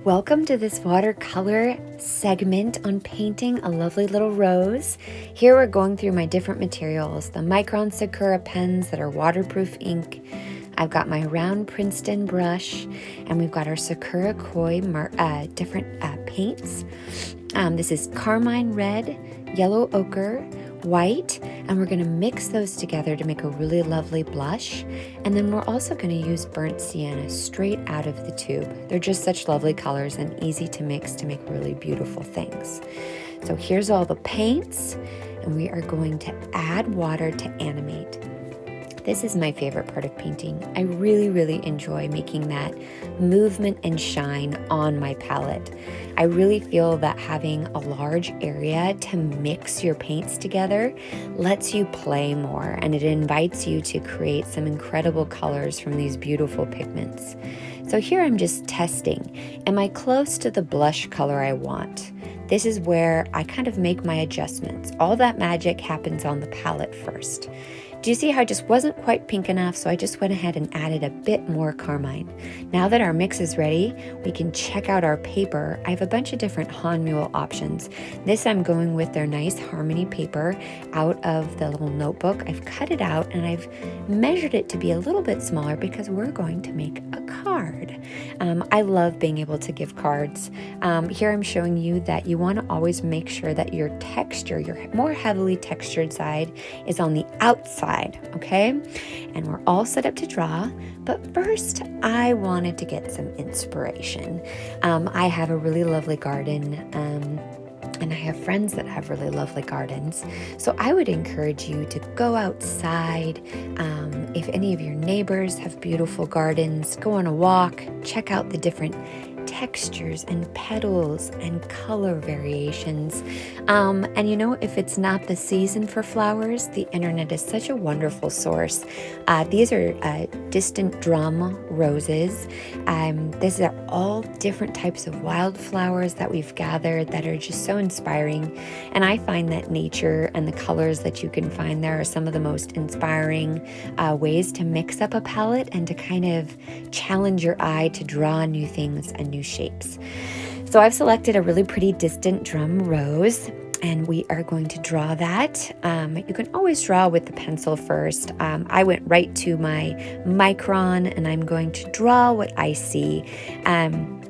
Welcome to this watercolor segment on painting a lovely little rose. Here we're going through my different materials, the Micron Sakura pens that are waterproof ink. I've got my round Princeton brush, and we've got our Sakura Koi different paints. This is carmine red, yellow ochre, white, and we're going to mix those together to make a really lovely blush. And then we're also going to use burnt sienna straight out of the tube. They're just such lovely colors and easy to mix to make really beautiful things. So here's all the paints, and we are going to add water to animate. This is my favorite part of painting. I really enjoy making that movement and shine on my palette. I really feel that having a large area to mix your paints together lets you play more, and it invites you to create some incredible colors from these beautiful pigments. So here I'm just testing. Am I close to the blush color I want? This is where I kind of make my adjustments. All that magic happens on the palette first. Do you see how I just wasn't quite pink enough, so I just went ahead and added a bit more carmine. Now that our mix is ready, we can check out our paper. I have a bunch of different Hanmüll options. This I'm going with their nice Harmony paper out of the little notebook. I've cut it out and I've measured it to be a little bit smaller because we're going to make a card. I love being able to give cards. Here I'm showing you that you want to always make sure that your texture, your more heavily textured side, is on the outside, okay? And we're all set up to draw, but first I wanted to get some inspiration. I have a really lovely garden, and I have friends that have really lovely gardens. So I would encourage you to go outside. If any of your neighbors have beautiful gardens, go on a walk, check out the different textures and petals and color variations. And you know, if it's not the season for flowers, the internet is such a wonderful source. These are distant drum roses. These are all different types of wildflowers that we've gathered that are just so inspiring. And I find that nature and the colors that you can find there are some of the most inspiring ways to mix up a palette and to kind of challenge your eye to draw new things and new shapes. So I've selected a really pretty distant drum rose, and we are going to draw that. You can always draw with the pencil first. I went right to my Micron, and I'm going to draw what I see. I'm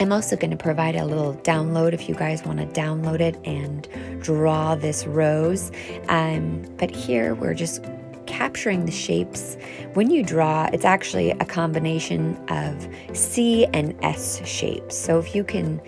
also going to provide a little download if you guys want to download it and draw this rose. But here we're just capturing the shapes. When you draw, it's actually a combination of C and S shapes. So if you can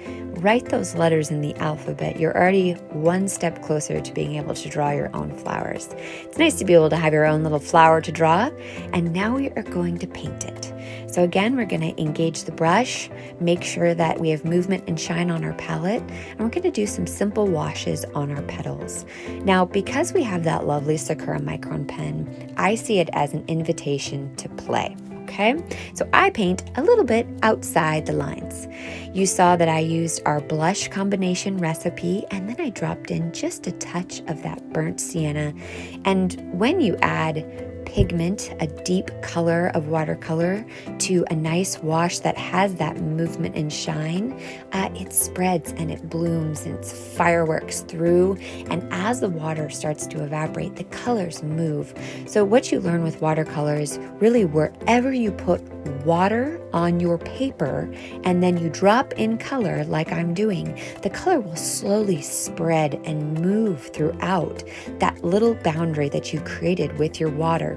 write those letters in the alphabet, you're already one step closer to being able to draw your own flowers. It's nice to be able to have your own little flower to draw, and now we are going to paint it. So again, we're going to engage the brush, make sure that we have movement and shine on our palette, and we're going to do some simple washes on our petals. Now, because we have that lovely Sakura Micron pen, I see it as an invitation to play. Okay, so I paint a little bit outside the lines. You saw that I used our blush combination recipe, and then I dropped in just a touch of that burnt sienna. And when you add pigment, a deep color of watercolor, to a nice wash that has that movement and shine, it spreads and it blooms and it's fireworks through. And as the water starts to evaporate, the colors move. So what you learn with watercolors, really wherever you put water on your paper and then you drop in color like I'm doing, the color will slowly spread and move throughout that little boundary that you created with your water.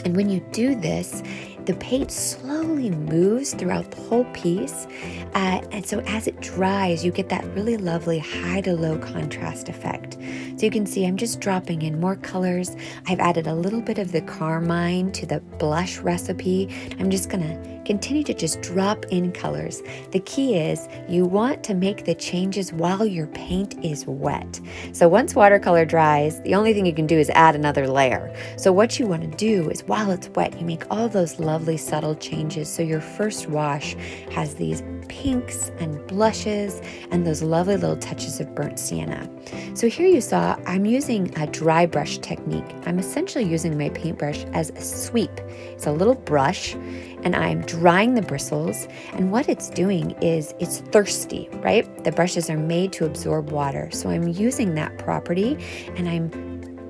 And when you do this, the paint slowly moves throughout the whole piece. And so as it dries, you get that really lovely high to low contrast effect. So you can see I'm just dropping in more colors. I've added a little bit of the carmine to the blush recipe. I'm just gonna continue to just drop in colors. The key is you want to make the changes while your paint is wet. So once watercolor dries, the only thing you can do is add another layer. So what you want to do is while it's wet, you make all those lovely subtle changes. So your first wash has these pinks and blushes and those lovely little touches of burnt sienna. So here you saw I'm using a dry brush technique. I'm essentially using my paintbrush as a sweep. It's a little brush and I'm drying the bristles, and what it's doing is it's thirsty, right? The brushes are made to absorb water. So I'm using that property and I'm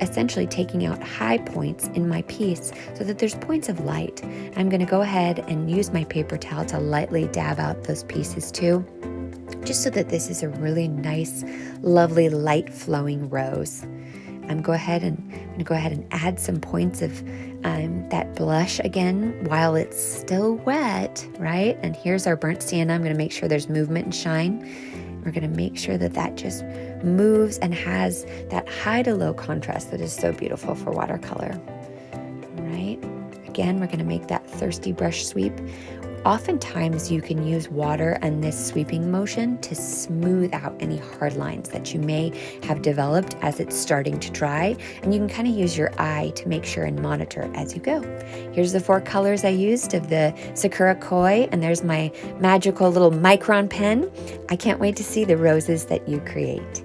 essentially taking out high points in my piece so that there's points of light. I'm going to go ahead and use my paper towel to lightly dab out those pieces too, just so that this is a really nice, lovely, light flowing rose. I'm going to go ahead and add some points of that blush again while it's still wet, right? And here's our burnt sienna. I'm going to make sure there's movement and shine. We're going to make sure that that just moves and has that high to low contrast that is so beautiful for watercolor. All right. Again, we're going to make that thirsty brush sweep. Oftentimes you can use water and this sweeping motion to smooth out any hard lines that you may have developed as it's starting to dry, and you can kind of use your eye to make sure and monitor as you go. Here's the 4 colors I used of the Sakura Koi, and there's my magical little micron pen. I can't wait to see the roses that you create.